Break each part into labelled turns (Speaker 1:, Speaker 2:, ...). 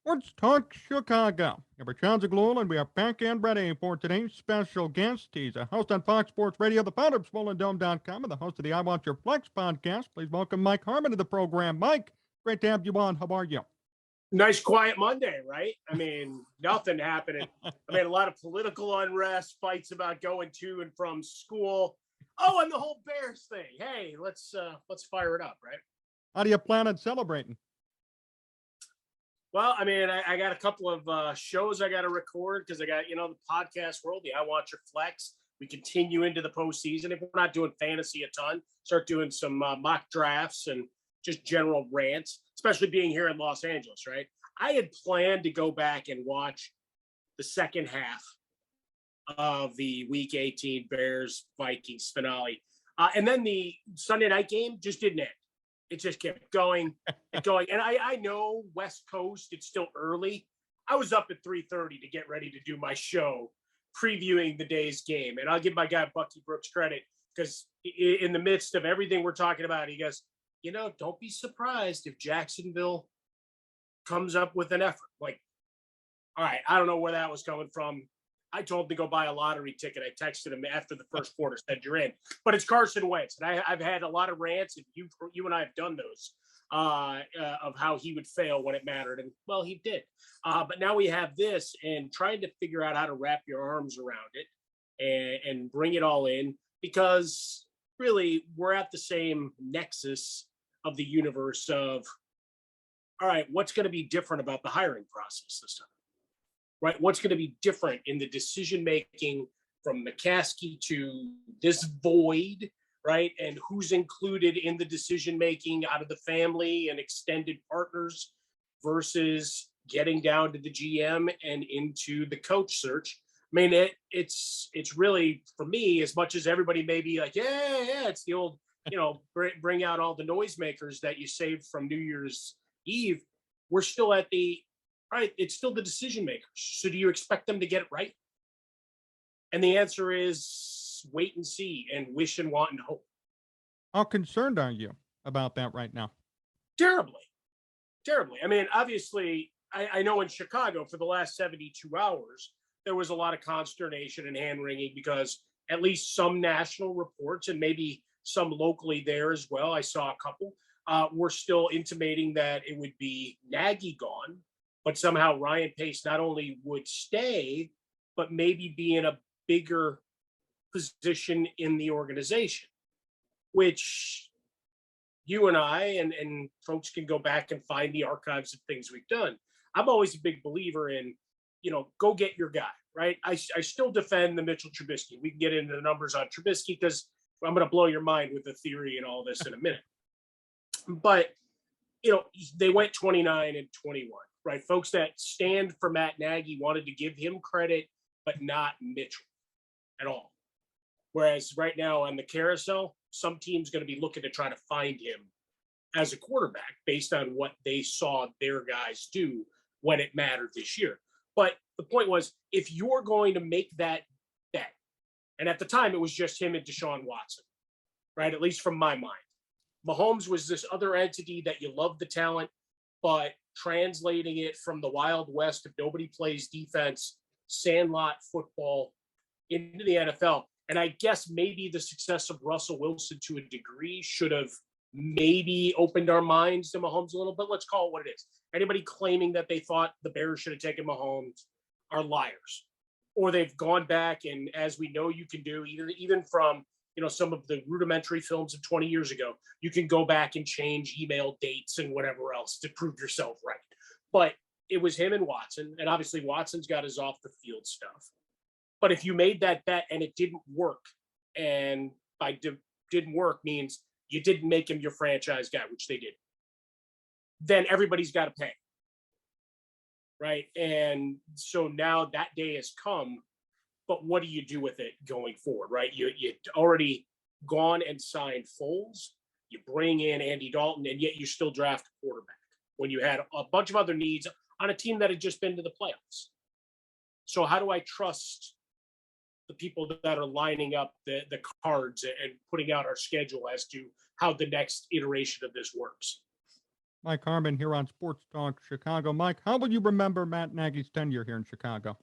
Speaker 1: Let's talk Chicago. I'm Jon Zaghloul, and we are back and ready for today's special guest. He's a host on Fox Sports Radio, the founder of SwollenDome.com, and the host of the I Want Your Flex podcast. Please welcome Mike Harmon to the program. Mike, great to have you on. How are you?
Speaker 2: Nice quiet Monday, right? I mean, nothing happening. I mean, a lot of political unrest, fights about going to and from school. Oh, and the whole Bears thing. Hey, let's fire it up, right?
Speaker 1: How do you plan on celebrating?
Speaker 2: Well, I mean, I got a couple of shows I got to record because I got, the podcast world, the I Want Your Flex. We continue into the postseason. If we're not doing fantasy a ton, start doing some mock drafts and just general rants, especially being here in Los Angeles, right? I had planned to go back and watch the second half of the Week 18 Bears Vikings finale. And then the Sunday night game just didn't end. It just kept going and going. And I know West Coast, it's still early. I was up at 3:30 to get ready to do my show previewing the day's game. And I'll give my guy Bucky Brooks credit because in the midst of everything we're talking about, he goes, don't be surprised if Jacksonville comes up with an effort. Like, all right, I don't know where that was coming from. I told him to go buy a lottery ticket. I texted him after the first quarter, said you're in. But it's Carson Wentz, and I've had a lot of rants, and you and I have done those of how he would fail when it mattered, and well, he did. But now we have this, and trying to figure out how to wrap your arms around it and bring it all in, because really we're at the same nexus of the universe of, all right, what's going to be different about the hiring process this time? Right? What's going to be different in the decision-making from McCaskey to this void, right? And who's included in the decision-making out of the family and extended partners versus getting down to the GM and into the coach search. I mean, it's really, for me, as much as everybody may be like, yeah, it's the old, bring out all the noisemakers that you saved from New Year's Eve. We're still at right, it's still the decision makers. So do you expect them to get it right? And the answer is wait and see and wish and want and hope.
Speaker 1: How concerned are you about that right now?
Speaker 2: Terribly. I mean, obviously, I know in Chicago for the last 72 hours, there was a lot of consternation and hand-wringing because at least some national reports and maybe some locally there as well, I saw a couple, were still intimating that it would be Nagy gone, but somehow Ryan Pace not only would stay, but maybe be in a bigger position in the organization, which you and I and folks can go back and find the archives of things we've done. I'm always a big believer in, go get your guy, right? I still defend the Mitchell Trubisky. We can get into the numbers on Trubisky because I'm going to blow your mind with the theory and all this in a minute. But, they went 29 and 21. Right, folks that stand for Matt Nagy wanted to give him credit, but not Mitchell at all. Whereas right now on the carousel, some team's going to be looking to try to find him as a quarterback based on what they saw their guys do when it mattered this year. But the point was, if you're going to make that bet, and at the time it was just him and Deshaun Watson, right? At least from my mind. Mahomes was this other entity that you love the talent, but translating it from the Wild West if nobody plays defense, sandlot football into the NFL. And I guess maybe the success of Russell Wilson to a degree should have maybe opened our minds to Mahomes a little, but let's call it what it is. Anybody claiming that they thought the Bears should have taken Mahomes are liars. Or they've gone back and, as we know you can do, even from some of the rudimentary films of 20 years ago, you can go back and change email dates and whatever else to prove yourself right. But it was him and Watson, and obviously Watson's got his off the field stuff. But if you made that bet and it didn't work, and by didn't work means you didn't make him your franchise guy, which they did, then everybody's got to pay. Right? And so now that day has come. But what do you do with it going forward, right? You already gone and signed Foles. You bring in Andy Dalton, and yet you still draft a quarterback when you had a bunch of other needs on a team that had just been to the playoffs. So how do I trust the people that are lining up the cards and putting out our schedule as to how the next iteration of this works?
Speaker 1: Mike Harmon here on Sports Talk Chicago. Mike, how will you remember Matt Nagy's tenure here in Chicago?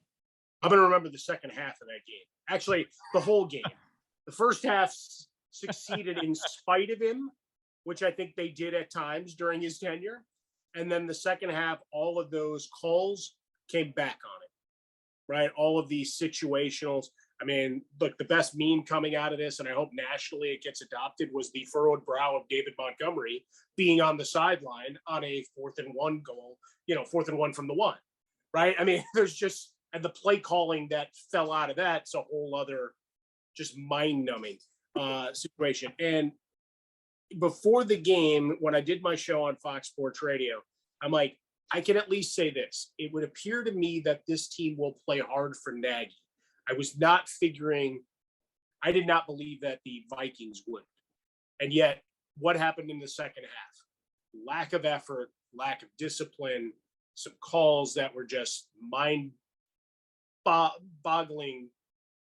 Speaker 2: I'm going to remember the second half of that game. Actually, the whole game. The first half succeeded in spite of him, which I think they did at times during his tenure. And then the second half, all of those calls came back on it, right? All of these situationals. I mean, look, the best meme coming out of this, and I hope nationally it gets adopted, was the furrowed brow of David Montgomery being on the sideline on a 4th-and-1 goal, 4th-and-1 from the one, right? I mean, there's just, and the play calling that fell out of that's a whole other just mind-numbing situation. And before the game, when I did my show on Fox Sports Radio, I'm like, I can at least say this. It would appear to me that this team will play hard for Nagy. I was not figuring, I did not believe that the Vikings would. And yet, what happened in the second half? Lack of effort, lack of discipline, some calls that were just mind-boggling,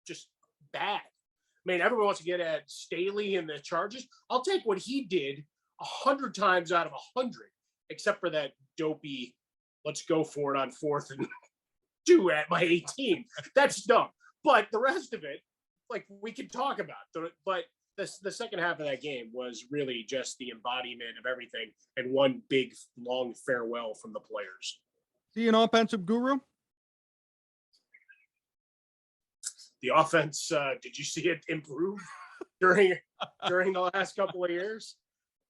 Speaker 2: just bad. I mean, everyone wants to get at Staley and the Chargers. I'll take what he did 100 times out of 100, except for that dopey, let's go for it on 4th-and-2 at my 18. That's dumb. But the rest of it, like, we can talk about. But the second half of that game was really just the embodiment of everything and one big, long farewell from the players.
Speaker 1: See an offensive guru?
Speaker 2: The offense, did you see it improve during the last couple of years?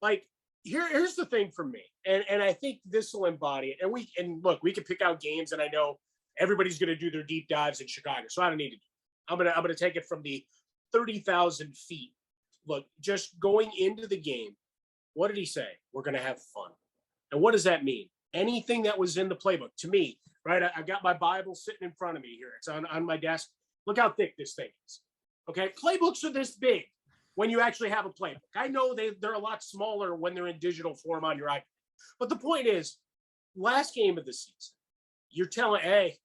Speaker 2: Like, here's the thing for me, and I think this will embody it. And look, we can pick out games, and I know everybody's going to do their deep dives in Chicago, so I don't need to. I'm gonna take it from the 30,000 feet. Look, just going into the game, what did he say? We're going to have fun. And what does that mean? Anything that was in the playbook, to me, right? I've got my Bible sitting in front of me here. It's on my desk. Look how thick this thing is. Okay, playbooks are this big when you actually have a playbook. I know they're a lot smaller when they're in digital form on your iPad. But the point is, last game of the season, you're telling, hey,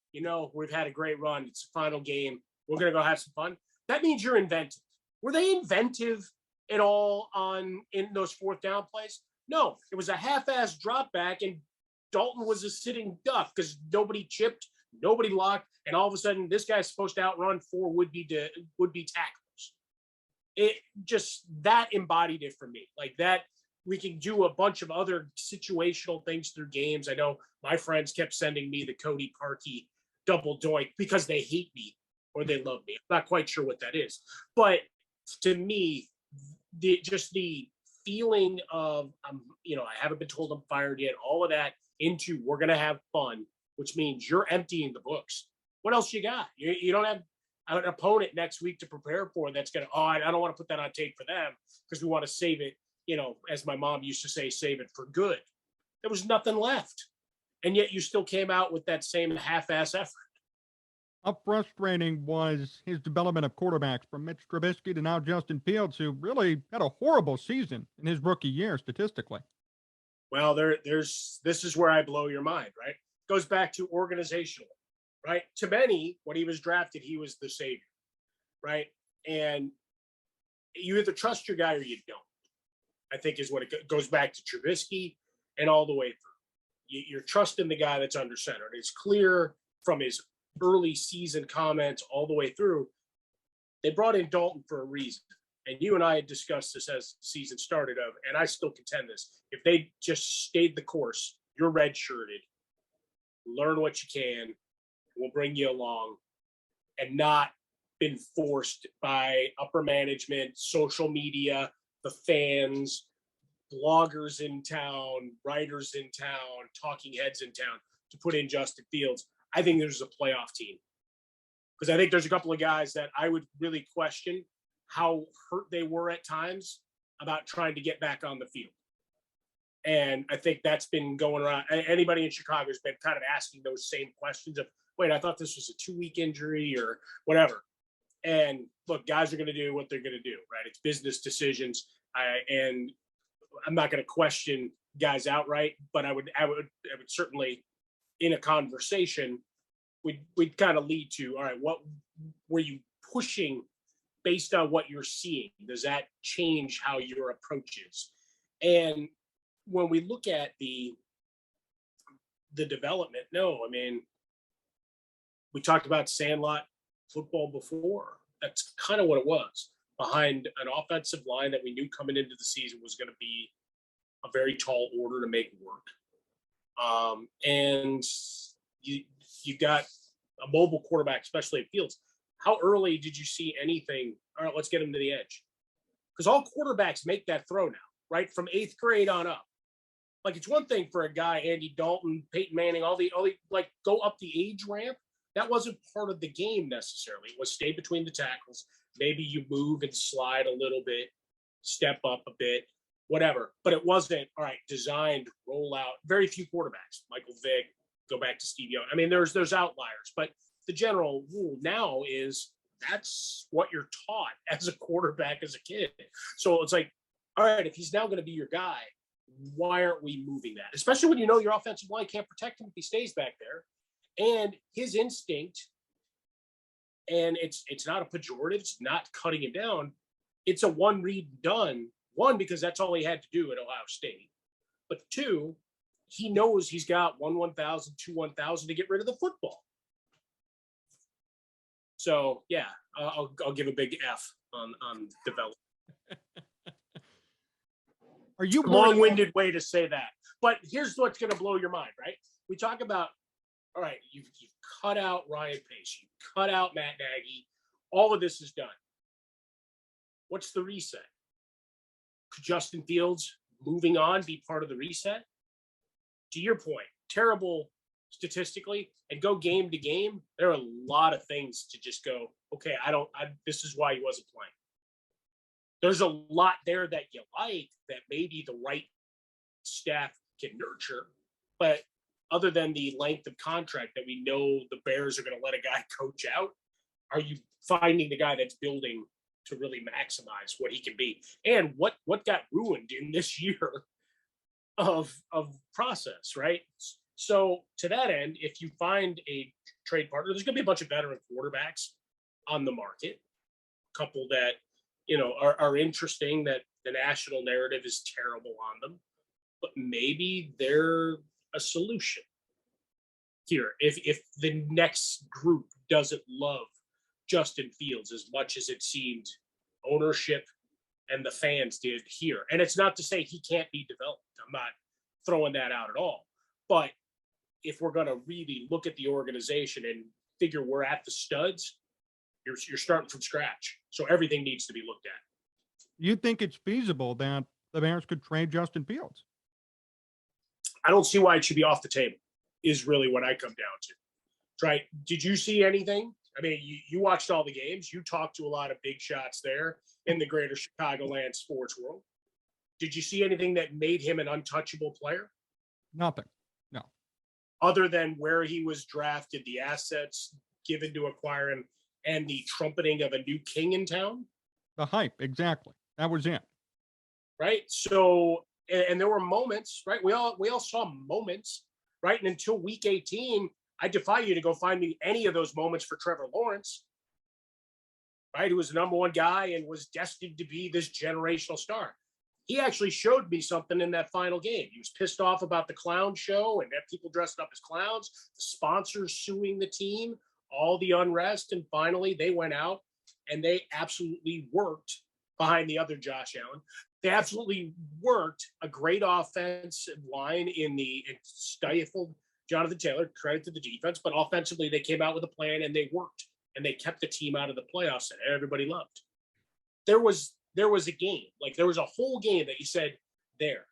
Speaker 2: we've had a great run. It's the final game. We're going to go have some fun. That means you're inventive. Were they inventive at all in those 4th down plays? No, it was a half-ass drop back, and Dalton was a sitting duck because nobody chipped, nobody locked, and all of a sudden this guy's supposed to outrun 4 would-be tacklers. It just, that embodied it for me. Like that, we can do a bunch of other situational things through games. I know my friends kept sending me the Cody Parkey double doink because they hate me or they love me. I'm not quite sure what that is. But to me, the feeling of, I haven't been told I'm fired yet, all of that into we're going to have fun, which means you're emptying the books. What else you got? You don't have an opponent next week to prepare for that's going to, I don't want to put that on tape for them because we want to save it, as my mom used to say, save it for good. There was nothing left. And yet you still came out with that same half-ass effort.
Speaker 1: How frustrating was his development of quarterbacks from Mitch Trubisky to now Justin Fields, who really had a horrible season in his rookie year statistically?
Speaker 2: Well, this is where I blow your mind, right? Goes back to organizational, right? To many, when he was drafted, he was the savior, right? And you either trust your guy or you don't, I think is what it goes back to Trubisky and all the way through. You're trusting the guy that's under center. It's clear from his early season comments all the way through. They brought in Dalton for a reason. And you and I had discussed this as the season started and I still contend this. If they just stayed the course, you're redshirted, learn what you can, we'll bring you along, and not been forced by upper management, social media, the fans, bloggers in town, writers in town, talking heads in town to put in Justin Fields. I think there's a playoff team. Because I think there's a couple of guys that I would really question how hurt they were at times about trying to get back on the field. And I think that's been going around. Anybody in Chicago has been kind of asking those same questions of, wait, I thought this was a 2-week injury or whatever. And look, guys are going to do what they're going to do, right? It's business decisions. And I'm not going to question guys outright, but I would certainly, in a conversation, we'd kind of lead to, all right, what were you pushing based on what you're seeing? Does that change how your approach is? And when we look at the development, no, I mean, we talked about Sandlot football before. That's kind of what it was, behind an offensive line that we knew coming into the season was going to be a very tall order to make work. And you got a mobile quarterback, especially at Fields. How early did you see anything? All right, let's get him to the edge. Because all quarterbacks make that throw now, right? From 8th grade on up. Like, it's one thing for a guy, Andy Dalton, Peyton Manning, all the like, go up the age ramp. That wasn't part of the game necessarily. It was stay between the tackles. Maybe you move and slide a little bit, step up a bit, whatever. But it wasn't, all right, designed, roll out. Very few quarterbacks. Michael Vick, go back to Steve Young. I mean, there's outliers, but the general rule now is that's what you're taught as a quarterback as a kid. So it's like, all right, if he's now going to be your guy, why aren't we moving that? Especially when you know your offensive line can't protect him if he stays back there. And his instinct, and it's not a pejorative, it's not cutting him down. It's a one read done. One, because that's all he had to do at Ohio State. But two, he knows he's got 1,000, 1,000 to get rid of the football. So yeah, I'll give a big F on development.
Speaker 1: Are you
Speaker 2: long-winded way to say that? But here's what's going to blow your mind, right? We talk about, all right, you've cut out Ryan Pace, you cut out Matt Nagy, all of this is done. What's the reset? Could Justin Fields moving on be part of the reset? To your point, terrible statistically, and go game to game, there are a lot of things to just go, okay, this is why he wasn't playing. There's a lot there that you like that maybe the right staff can nurture, but other than the length of contract that we know the Bears are going to let a guy coach out, are you finding the guy that's building to really maximize what he can be? And what got ruined in this year of process, right? So to that end, if you find a trade partner, there's going to be a bunch of veteran quarterbacks on the market, a couple that, are interesting, that the national narrative is terrible on them, but maybe they're a solution here. If the next group doesn't love Justin Fields as much as it seemed ownership and the fans did here. And it's not to say he can't be developed. I'm not throwing that out at all. But if we're going to really look at the organization and figure we're at the studs, you're starting from scratch. So everything needs to be looked at.
Speaker 1: You think it's feasible that the Bears could trade Justin Fields?
Speaker 2: I don't see why it should be off the table, is really what I come down to. Right? Did you see anything? I mean, you watched all the games. You talked to a lot of big shots there in the greater Chicagoland sports world. Did you see anything that made him an untouchable player?
Speaker 1: Nothing. No.
Speaker 2: Other than where he was drafted, the assets given to acquire him, and the trumpeting of a new king in town?
Speaker 1: The hype, exactly. That was it.
Speaker 2: Right? So, and there were moments, right? We all saw moments, right? And until week 18, I defy you to go find me any of those moments for Trevor Lawrence, right? Who was the number one guy and was destined to be this generational star. He actually showed me something in that final game. He was pissed off about the clown show and that people dressed up as clowns, the sponsors suing the team, all the unrest. And finally, they went out and they absolutely worked behind the other Josh Allen. They absolutely worked a great offensive line and stifled Jonathan Taylor, credit to the defense, but offensively they came out with a plan and they worked and they kept the team out of the playoffs that everybody loved. There was a game, like there was a whole game that you said there,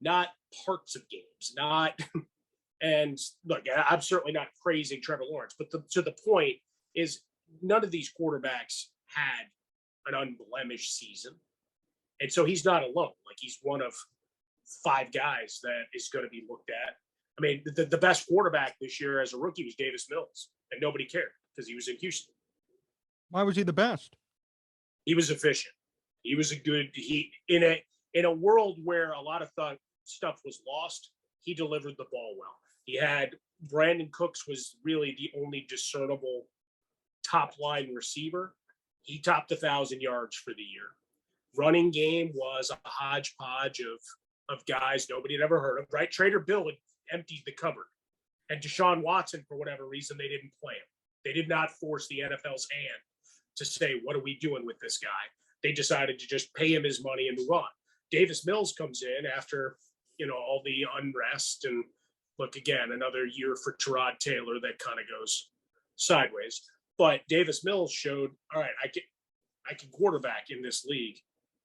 Speaker 2: not parts of games, not. And look, I'm certainly not praising Trevor Lawrence, but to the point is none of these quarterbacks had an unblemished season. And so he's not alone. Like, he's one of 5 guys that is going to be looked at. I mean, the best quarterback this year as a rookie was Davis Mills, and nobody cared because he was in Houston.
Speaker 1: Why was he the best?
Speaker 2: He was efficient. He was in a world where a lot of stuff was lost, he delivered the ball well. He had Brandon Cooks was really the only discernible top line receiver. He topped 1,000 yards for the year. Running game was a hodgepodge of of guys nobody had ever heard of, right? Trader Bill had emptied the cupboard. And Deshaun Watson, for whatever reason, they didn't play him. They did not force the NFL's hand to say, what are we doing with this guy? They decided to just pay him his money and move on. Davis Mills comes in after, all the unrest. And look, again, another year for Tyrod Taylor that kind of goes sideways. But Davis Mills showed, all right, I can quarterback in this league.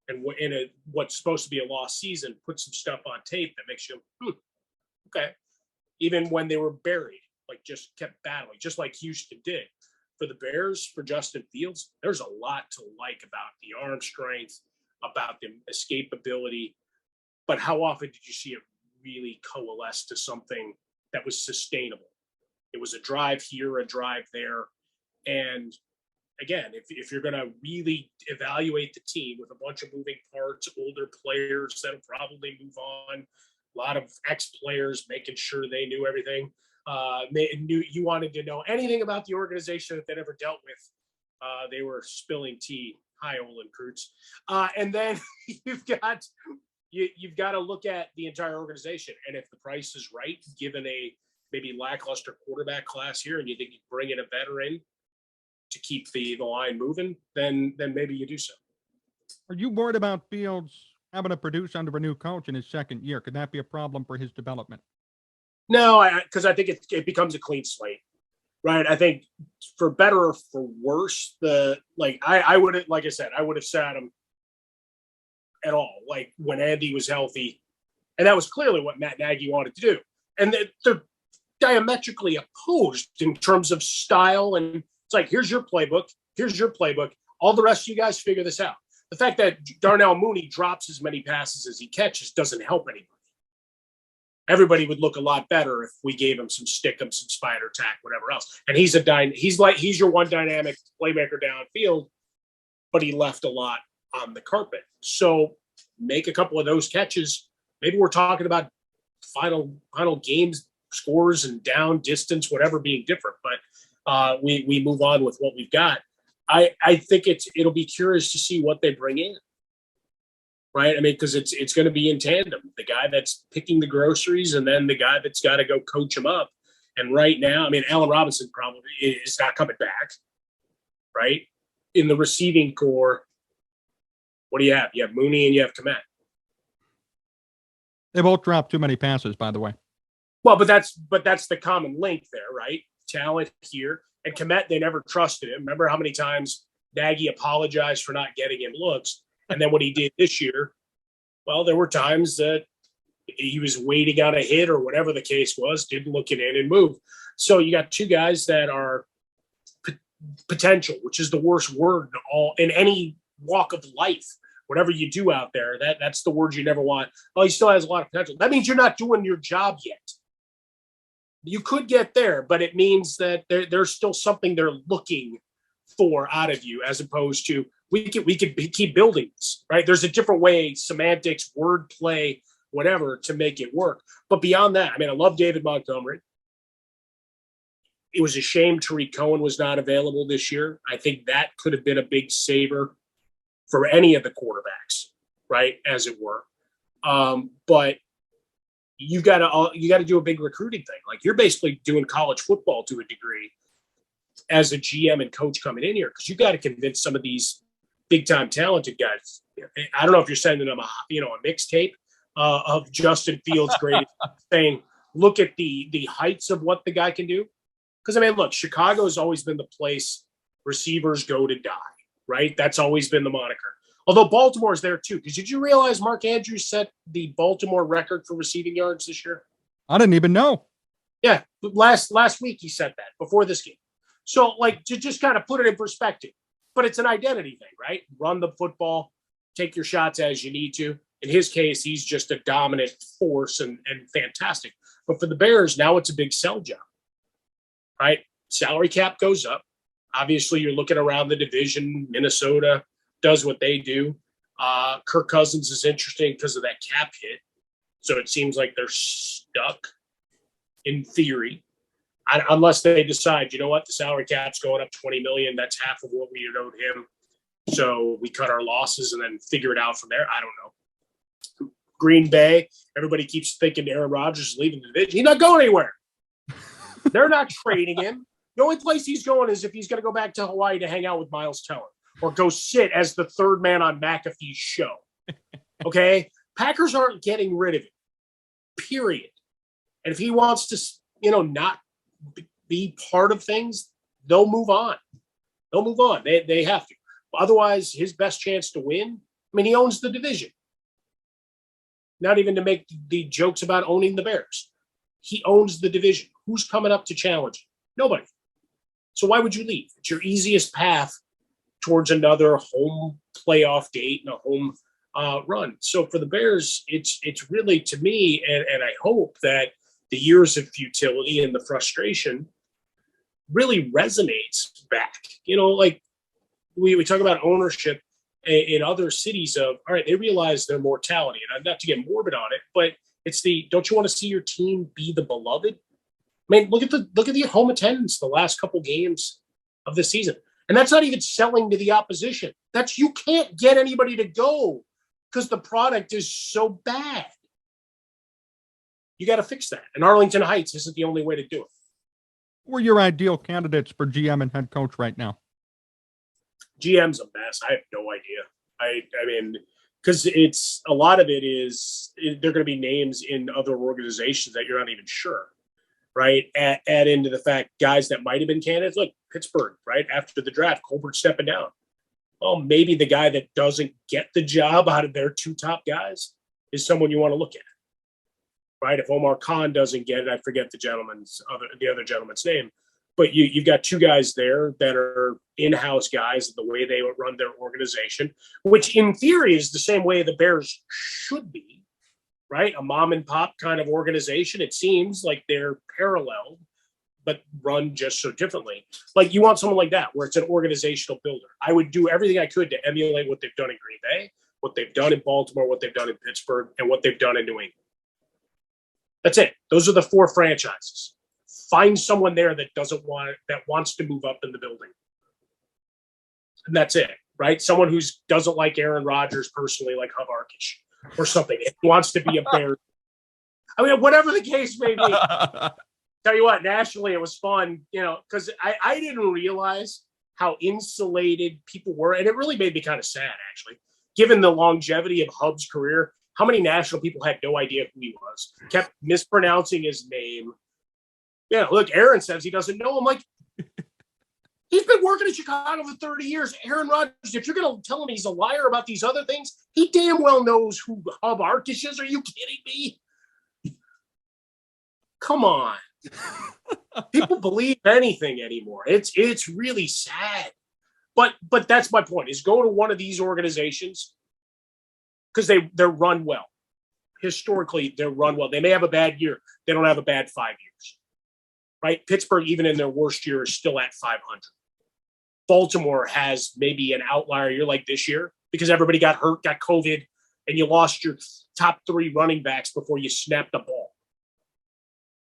Speaker 2: And in what's supposed to be a lost season, put some stuff on tape that makes you, okay. Even when they were buried, like just kept battling, just like Houston did. For the Bears, for Justin Fields, there's a lot to like about the arm strength, about the escapability. But how often did you see it really coalesce to something that was sustainable? It was a drive here, a drive there. And again, if you're going to really evaluate the team with a bunch of moving parts, older players that'll probably move on, a lot of ex-players making sure they knew everything, you wanted to know anything about the organization that they'd ever dealt with. They were spilling tea. Hi, Olin Kreutz. And then you've got to look at the entire organization. And if the price is right, given a maybe lackluster quarterback class here, and you think you bring in a veteran to keep the line moving, then maybe you do so.
Speaker 1: Are you worried about Fields having to produce under a new coach in his second year? Could that be a problem for his development?
Speaker 2: No, because I think it becomes a clean slate, right? I think for better or for worse, I would have, like I said, I would have sat him at all, like when Andy was healthy, and that was clearly what Matt Nagy wanted to do. And they're diametrically opposed in terms of style, and it's like, here's your playbook, all the rest of you guys figure this out. The fact that Darnell Mooney drops as many passes as he catches doesn't help anybody. Everybody would look a lot better if we gave him some stick-em, some spider tack, whatever else. And he's your one dynamic playmaker downfield, but he left a lot on the carpet. So make a couple of those catches. Maybe we're talking about final games, scores, and down distance, whatever being different. But we move on with what we've got. I think it'll be curious to see what they bring in. Right. I mean, because it's going to be in tandem, the guy that's picking the groceries and then the guy that's got to go coach him up. And right now, I mean, Allen Robinson probably is not coming back. Right. In the receiving core, what do you have? You have Mooney and you have Komet.
Speaker 1: They both dropped too many passes, by the way.
Speaker 2: Well, but that's the common link there, right? Talent here. And Komet, they never trusted him. Remember how many times Nagy apologized for not getting him looks? And then what he did this year, well, there were times that he was waiting on a hit or whatever the case was, didn't look it in and move. So you got two guys that are potential, which is the worst word in any walk of life. Whatever you do out there, that's the word you never want. Oh, he still has a lot of potential. That means you're not doing your job yet. You could get there, but it means that there's still something they're looking for out of you, as opposed to we could keep building this, right? There's a different way, semantics, wordplay, whatever, to make it work. But beyond that, I mean, I love David Montgomery. It was a shame Tariq Cohen was not available this year. I think that could have been a big saver for any of the quarterbacks, right, as it were. But you got to do a big recruiting thing. Like, you're basically doing college football to a degree as a GM and coach coming in here, because you got to convince some of these big time talented guys. I don't know if you're sending them a mixtape of Justin Fields' greatest, saying, look at the heights of what the guy can do. Because I mean, look, Chicago has always been the place receivers go to die, right? That's always been the moniker. Although Baltimore's there too. Because did you realize Mark Andrews set the Baltimore record for receiving yards this year?
Speaker 1: I didn't even know.
Speaker 2: Yeah, last week he set that before this game. So, like, to just kind of put it in perspective, but it's an identity thing, right? Run the football, take your shots as you need to. In his case, he's just a dominant force and fantastic. But for the Bears, now it's a big sell job, right? Salary cap goes up. Obviously, you're looking around the division. Minnesota does what they do. Kirk Cousins is interesting because of that cap hit. So it seems like they're stuck in theory. Unless they decide, you know what, the salary cap's going up $20 million. That's half of what we owed him. So we cut our losses and then figure it out from there. I don't know. Green Bay. Everybody keeps thinking Aaron Rodgers is leaving the division. He's not going anywhere. They're not trading him. The only place he's going is if he's going to go back to Hawaii to hang out with Miles Teller or go sit as the third man on McAfee's show. Okay? Packers aren't getting rid of him, period. And if he wants to, not be part of things, they'll move on. They'll move on. They have to. Otherwise, his best chance to win, he owns the division. Not even to make the jokes about owning the Bears. He owns the division. Who's coming up to challenge him? Nobody. So why would you leave? It's your easiest path towards another home playoff date and a home run. So for the Bears, it's really, to me, and I hope that the years of futility and the frustration really resonates back. Like we talk about ownership in other cities of, all right, they realize their mortality. And not to get morbid on it, but it's don't you want to see your team be the beloved? Look at the home attendance the last couple games of the season. And that's not even selling to the opposition. You can't get anybody to go because the product is so bad. You got to fix that. And Arlington Heights isn't the only way to do it.
Speaker 1: Who are your ideal candidates for GM and head coach right now?
Speaker 2: GM's a mess. I have no idea. Because it's a lot of it is they're going to be names in other organizations that you're not even sure, right? Add into the fact guys that might have been candidates, like Pittsburgh, right? After the draft, Colbert stepping down. Well, maybe the guy that doesn't get the job out of their two top guys is someone you want to look at, right? If Omar Khan doesn't get it, I forget the other gentleman's name. But you've got two guys there that are in-house guys, the way they run their organization, which in theory is the same way the Bears should be, right? A mom and pop kind of organization. It seems like they're parallel, but run just so differently. Like you want someone like that, where it's an organizational builder. I would do everything I could to emulate what they've done in Green Bay, what they've done in Baltimore, what they've done in Pittsburgh, and what they've done in New England. That's it. Those are the four franchises. Find someone there that wants to move up in the building. And that's it, right? Someone who doesn't like Aaron Rodgers personally, like Hub Arkish or something. It wants to be a Bear. Whatever the case may be. Tell you what, nationally, it was fun, because I didn't realize how insulated people were. And it really made me kind of sad, actually, given the longevity of Hub's career. How many national people had no idea who he was, kept mispronouncing his name. Yeah, look, Aaron says he doesn't know him. Like, he's been working in Chicago for 30 years. Aaron Rodgers, if you're going to tell him he's a liar about these other things, he damn well knows who Hub Arkish is. Are you kidding me? Come on. People believe anything anymore. It's really sad. But that's my point, is go to one of these organizations because they're run well. Historically, they're run well. They may have a bad year. They don't have a bad 5 years. Right? Pittsburgh, even in their worst year, is still at 500. Baltimore has maybe an outlier year like this year because everybody got hurt, got COVID, and you lost your top 3 running backs before you snapped the ball.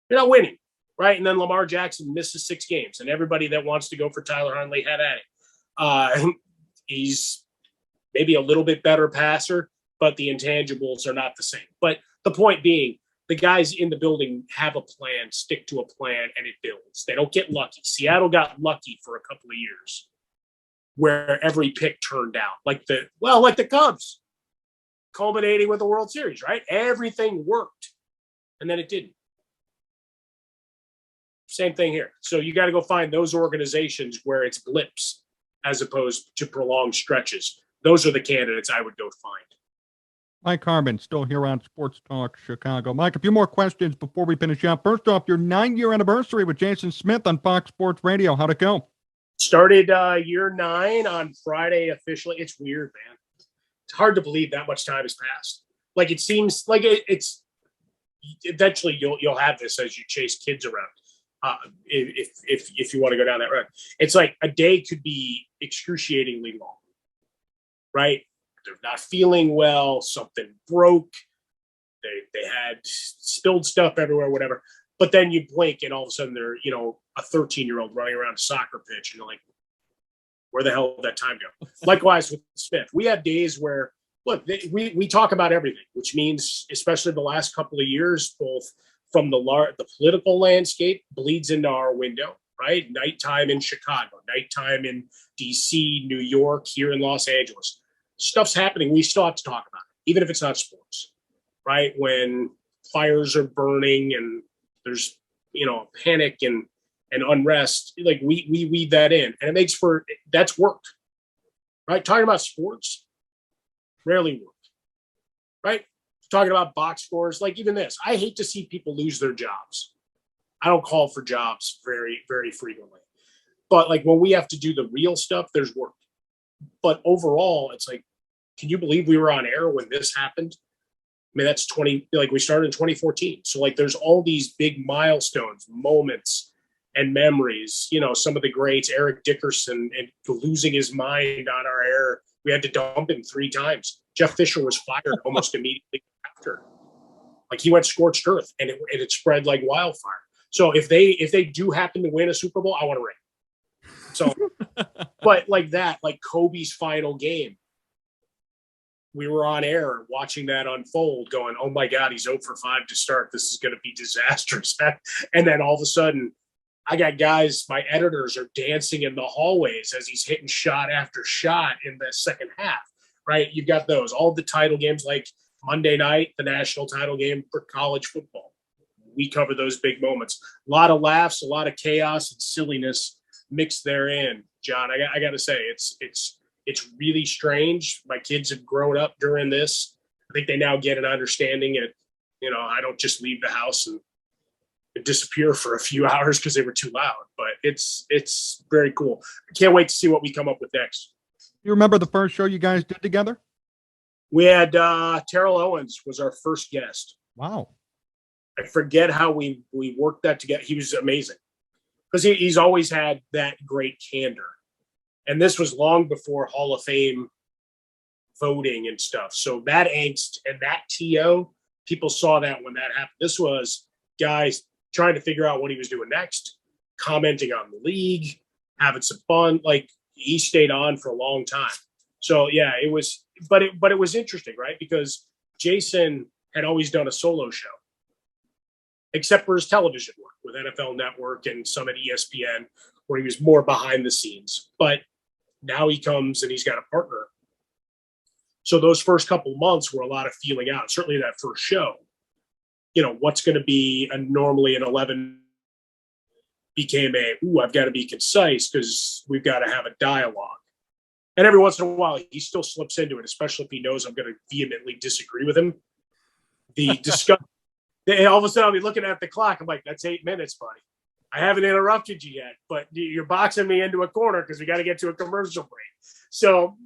Speaker 2: You're not winning, right? And then Lamar Jackson misses 6 games, and everybody that wants to go for Tyler Huntley had at it. He's maybe a little bit better passer, but the intangibles are not the same. But the point being, the guys in the building have a plan, stick to a plan, and it builds. They don't get lucky. Seattle got lucky for a couple of years where every pick turned out. Like the Cubs, culminating with the World Series, right? Everything worked, and then it didn't. Same thing here. So you got to go find those organizations where it's blips as opposed to prolonged stretches. Those are the candidates I would go find.
Speaker 1: Mike Harmon, still here on Sports Talk Chicago. Mike, a few more questions before we finish up. First off, your 9-year anniversary with Jason Smith on Fox Sports Radio. How'd it go?
Speaker 2: Started year 9 on Friday officially. It's weird, man. It's hard to believe that much time has passed. Like, it seems like it's eventually you'll have this as you chase kids around. If you want to go down that road, it's like a day could be excruciatingly long, right? They're not feeling well. Something broke. They had spilled stuff everywhere, whatever. But then you blink, and all of a sudden they're a 13-year-old running around a soccer pitch, and you're like, where the hell did that time go? Likewise with Smith, we have days where look, we talk about everything, which means, especially the last couple of years, both from the political landscape bleeds into our window, right? Nighttime in Chicago, nighttime in DC, New York, here in Los Angeles. Stuff's happening. We still have to talk about it, even if it's not sports, right? When fires are burning and there's, panic and unrest, like we weave that in, and it makes for, that's work, right? Talking about sports rarely work, right? Talking about box scores, like even this, I hate to see people lose their jobs. I don't call for jobs very, very frequently, but like when we have to do the real stuff, there's work. But overall, it's like, can you believe we were on air when this happened? I mean, that's we started in 2014. So like there's all these big milestones, moments, and memories. Some of the greats, Eric Dickerson, and losing his mind on our air. We had to dump him 3 times. Jeff Fisher was fired almost immediately after. Like he went scorched earth, and it spread like wildfire. So if they do happen to win a Super Bowl, I want to ring. So, but like that, like Kobe's final game, we were on air watching that unfold, going, "Oh my God, he's 0 for 5 to start. This is going to be disastrous." And then all of a sudden, I got guys, my editors are dancing in the hallways as he's hitting shot after shot in the second half, right? You've got those, all the title games, like Monday night, the national title game for college football. We cover those big moments. A lot of laughs, a lot of chaos and silliness mixed therein. John, I got to say, it's really strange. My kids have grown up during this. I think they now get an understanding. I don't just leave the house and disappear for a few hours because they were too loud, but it's very cool. I can't wait to see what we come up with next.
Speaker 1: You remember the first show you guys did together?
Speaker 2: We had Terrell Owens was our first guest.
Speaker 1: Wow.
Speaker 2: I forget how we worked that together. He was amazing because he's always had that great candor. And this was long before Hall of Fame voting and stuff. So that angst and that TO, people saw that when that happened. This was guys trying to figure out what he was doing next, commenting on the league, having some fun. Like he stayed on for a long time. So yeah, it was, but it was interesting, right? Because Jason had always done a solo show, except for his television work with NFL Network and some at ESPN, where he was more behind the scenes. But now he comes and he's got a partner. So those first couple months were a lot of feeling out. Certainly that first show, what's going to be normally an 11 became I've got to be concise because we've got to have a dialogue. And every once in a while, he still slips into it, especially if he knows I'm going to vehemently disagree with him. All of a sudden, I'll be looking at the clock. I'm like, that's 8 minutes, buddy. I haven't interrupted you yet, but you're boxing me into a corner because we got to get to a commercial break. So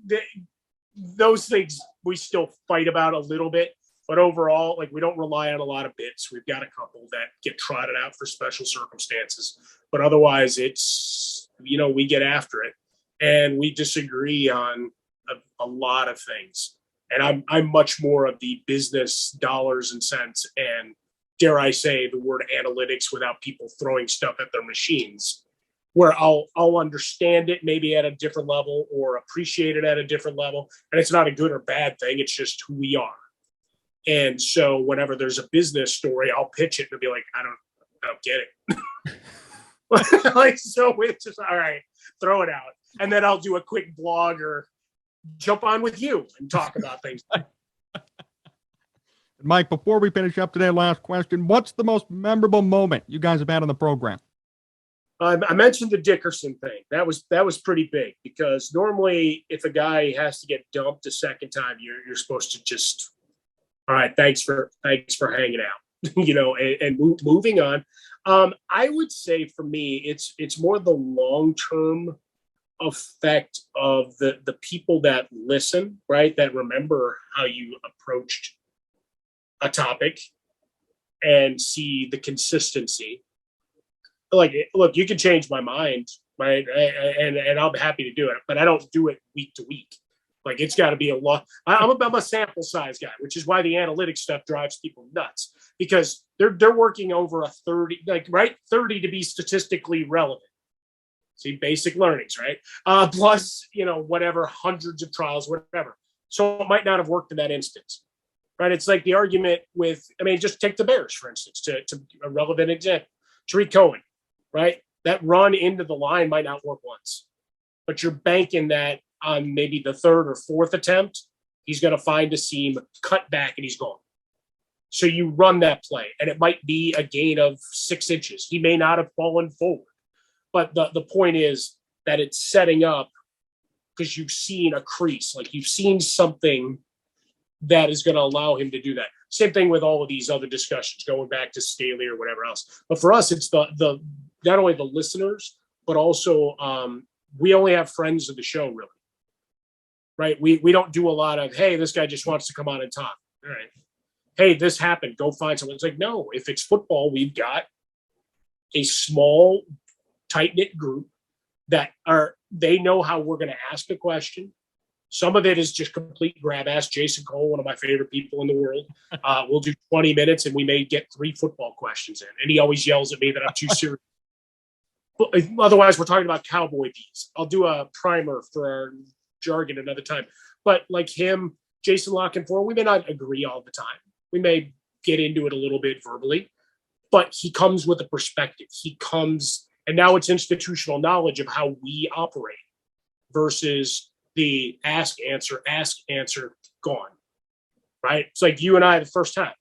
Speaker 2: those things we still fight about a little bit. But overall, like we don't rely on a lot of bits. We've got a couple that get trotted out for special circumstances. But otherwise, it's, we get after it. And we disagree on a lot of things. And I'm much more of the business dollars and cents and, dare I say, the word analytics without people throwing stuff at their machines, where I'll understand it maybe at a different level or appreciate it at a different level. And it's not a good or bad thing. It's just who we are. And so whenever there's a business story, I'll pitch it and be like, I don't get it. Like, so it's just, all right, throw it out. And then I'll do a quick blog or jump on with you and talk about things.
Speaker 1: Mike, before we finish up today, last question. What's the most memorable moment you guys have had on the program?
Speaker 2: I mentioned the Dickerson thing. That was pretty big because normally if a guy has to get dumped a second time, you're supposed to just, all right, thanks for hanging out, and moving on. I would say for me, it's more the long-term effect of the people that listen, right? That remember how you approached a topic and see the consistency. Like, look, you can change my mind, right? And I'll be happy to do it, but I don't do it week to week. Like, it's got to be a lot. I'm a sample size guy, which is why the analytics stuff drives people nuts, because they're working over a 30, like, right? 30 to be statistically relevant. See, basic learnings, right? Plus, whatever, hundreds of trials, whatever. So it might not have worked in that instance, right? It's like the argument with, I mean, just take the Bears, for instance, to a relevant example. Tariq Cohen, right? That run into the line might not work once, but you're banking that on maybe the third or fourth attempt, he's going to find a seam, cut back, and he's gone. So you run that play, and it might be a gain of 6 inches. He may not have fallen forward, but the point is that it's setting up because you've seen a crease, like you've seen something that is going to allow him to do that. Same thing with all of these other discussions, going back to Staley or whatever else. But for us, it's the not only the listeners, but also we only have friends of the show, really. Right? We don't do a lot of, hey, this guy just wants to come on and talk. All right. Hey, this happened. Go find someone. It's like, no, if it's football, we've got a small, tight-knit group that they know how we're going to ask a question. Some of it is just complete grab. Ask Jason Cole, one of my favorite people in the world. We'll do 20 minutes and we may get 3 football questions in. And he always yells at me that I'm too serious. But otherwise, we're talking about cowboy bees. I'll do a primer for our jargon another time. But like him, Jason Lockenfor, we may not agree all the time. We may get into it a little bit verbally, but he comes with a perspective. He comes, and now it's institutional knowledge of how we operate versus the ask, answer, gone, right? It's like you and I the first time,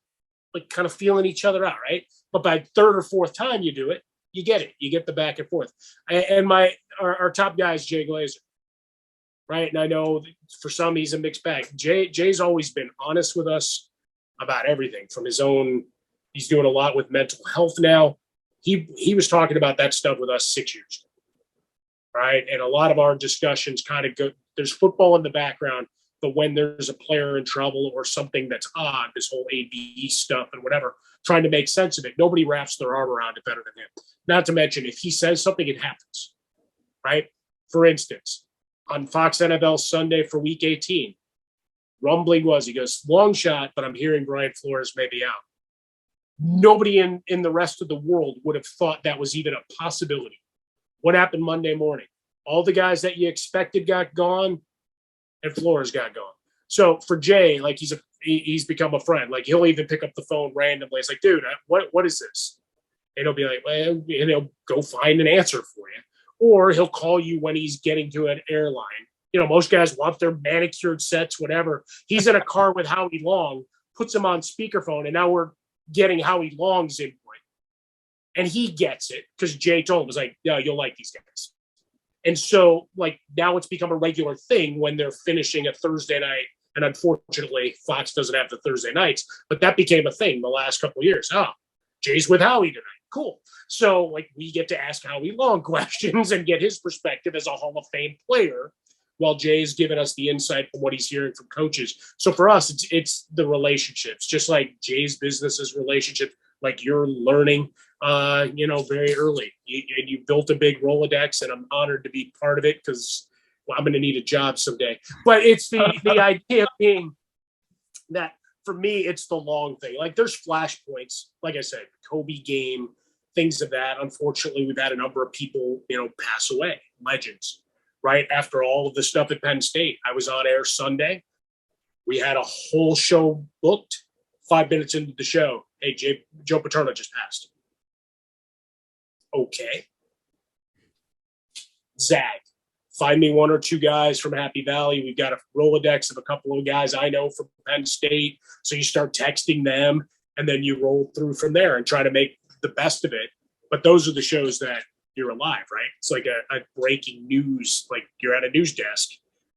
Speaker 2: like kind of feeling each other out, right? But by third or fourth time you do it, you get it. You get the back and forth. And our top guy is Jay Glazer, right? And I know for some he's a mixed bag. Jay's always been honest with us about everything from his own. He's doing a lot with mental health now. He was talking about that stuff with us 6 years ago, right? And a lot of our discussions kind of go, there's football in the background, but when there's a player in trouble or something that's odd, this whole ABE stuff and whatever, trying to make sense of it, nobody wraps their arm around it better than him. Not to mention, if he says something, it happens, right? For instance, on Fox NFL Sunday for Week 18, rumbling was, he goes, long shot, but I'm hearing Brian Flores may be out. Nobody in the rest of the world would have thought that was even a possibility. What happened Monday morning? All the guys that you expected got gone, and Flores got gone. So for Jay, like he's become a friend. Like he'll even pick up the phone randomly. It's like, dude, what is this? And he'll be like, well, and he'll go find an answer for you. Or he'll call you when he's getting to an airline. You know, most guys want their manicured sets, whatever. He's in a car with Howie Long, puts him on speakerphone, and now we're getting Howie Long's input. And he gets it because Jay told him, was like, yeah, you'll like these guys. And so, like, now it's become a regular thing when they're finishing a Thursday night. And unfortunately, Fox doesn't have the Thursday nights, but that became a thing the last couple of years. Oh, Jay's with Howie tonight. Cool. So, like, we get to ask Howie Long questions and get his perspective as a Hall of Fame player while Jay's giving us the insight from what he's hearing from coaches. So for us, it's the relationships, just like Jay's business's relationship, like you're learning, very early. You built a big Rolodex, and I'm honored to be part of it because I'm going to need a job someday. But it's the idea being that for me, it's the long thing. Like there's flashpoints, like I said, Kobe game, things of that. Unfortunately, we've had a number of people, pass away, legends, right? After all of the stuff at Penn State, I was on air Sunday. We had a whole show booked. 5 minutes into the show, hey, Joe Paterno just passed. Okay. Zag. Find me 1 or 2 guys from Happy Valley. We've got a Rolodex of a couple of guys I know from Penn State. So you start texting them, and then you roll through from there and try to make the best of it. But those are the shows that you're alive, right? It's like a breaking news, like you're at a news desk,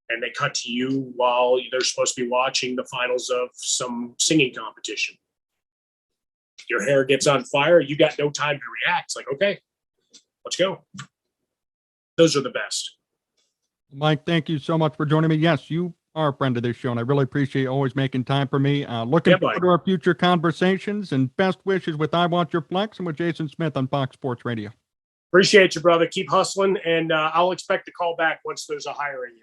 Speaker 2: and they cut to you while they're supposed to be watching the finals of some singing competition. Your hair gets on fire. You got no time to react. It's like, okay, let's go. Those are the best.
Speaker 1: Mike, thank you so much for joining me. Yes, you are a friend of this show, and I really appreciate you always making time for me. Looking forward to our future conversations, and best wishes with I Want Your Flex and with Jason Smith on Fox Sports Radio.
Speaker 2: Appreciate you, brother. Keep hustling, and I'll expect a call back once there's a hiring year.